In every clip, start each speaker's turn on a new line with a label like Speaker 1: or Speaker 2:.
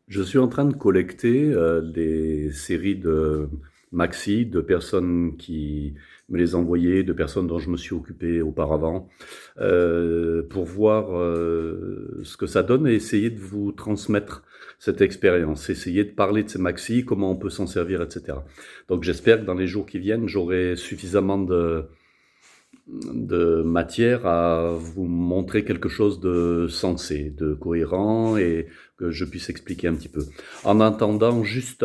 Speaker 1: Je suis en train de collecter des séries de maxi de personnes qui me les envoyaient, de personnes dont je me suis occupé auparavant, pour voir ce que ça donne et essayer de vous transmettre cette expérience, essayer de parler de ces maxi, comment on peut s'en servir, etc. Donc j'espère que dans les jours qui viennent, j'aurai suffisamment de matière à vous montrer quelque chose de sensé, de cohérent et que je puisse expliquer un petit peu. En attendant, juste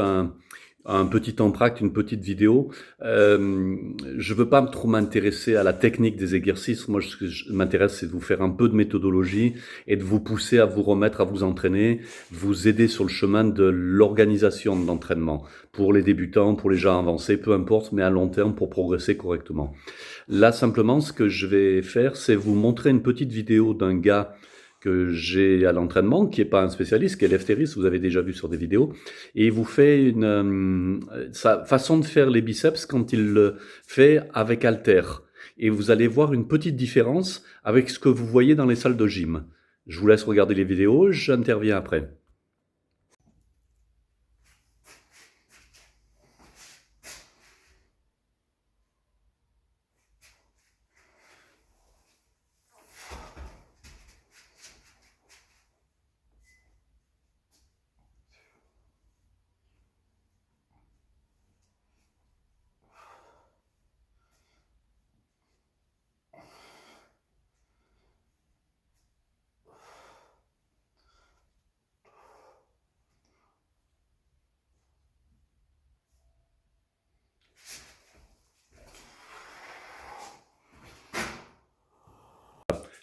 Speaker 1: un petit entracte, une petite vidéo. Je veux pas trop m'intéresser à la technique des exercices. Moi, ce que je m'intéresse, c'est de vous faire un peu de méthodologie et de vous pousser à vous remettre, à vous entraîner, vous aider sur le chemin de l'organisation de l'entraînement. Pour les débutants, pour les gens avancés, peu importe, mais à long terme pour progresser correctement. Là, simplement, ce que je vais faire, c'est vous montrer une petite vidéo d'un gars que j'ai à l'entraînement, qui n'est pas un spécialiste, qui est Lefteris, vous avez déjà vu sur des vidéos, et il vous fait sa façon de faire les biceps quand il le fait avec halter. Et vous allez voir une petite différence avec ce que vous voyez dans les salles de gym. Je vous laisse regarder les vidéos, j'interviens après.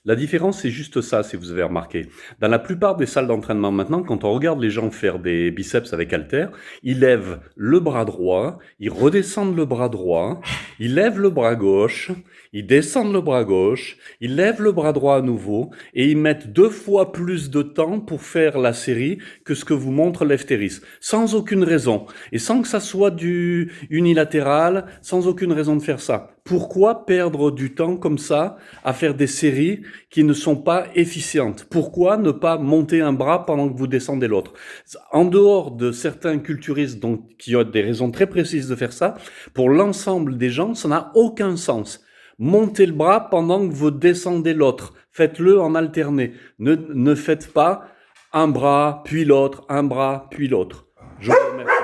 Speaker 1: La différence, c'est juste ça, si vous avez remarqué. Dans la plupart des salles d'entraînement maintenant, quand on regarde les gens faire des biceps avec haltère, ils lèvent le bras droit, ils redescendent le bras droit, ils lèvent le bras gauche, ils descendent le bras gauche, ils lèvent le bras droit à nouveau, et ils mettent 2 fois plus de temps pour faire la série que ce que vous montre Lefteris. Sans aucune raison. Et sans que ça soit du unilatéral, sans aucune raison de faire ça. Pourquoi perdre du temps comme ça à faire des séries qui ne sont pas efficientes? Pourquoi ne pas monter un bras pendant que vous descendez l'autre? En dehors de certains culturistes donc, qui ont des raisons très précises de faire ça, pour l'ensemble des gens, ça n'a aucun sens. Montez le bras pendant que vous descendez l'autre. Faites-le en alterné. Ne faites pas un bras, puis l'autre, un bras, puis l'autre. Je vous remercie.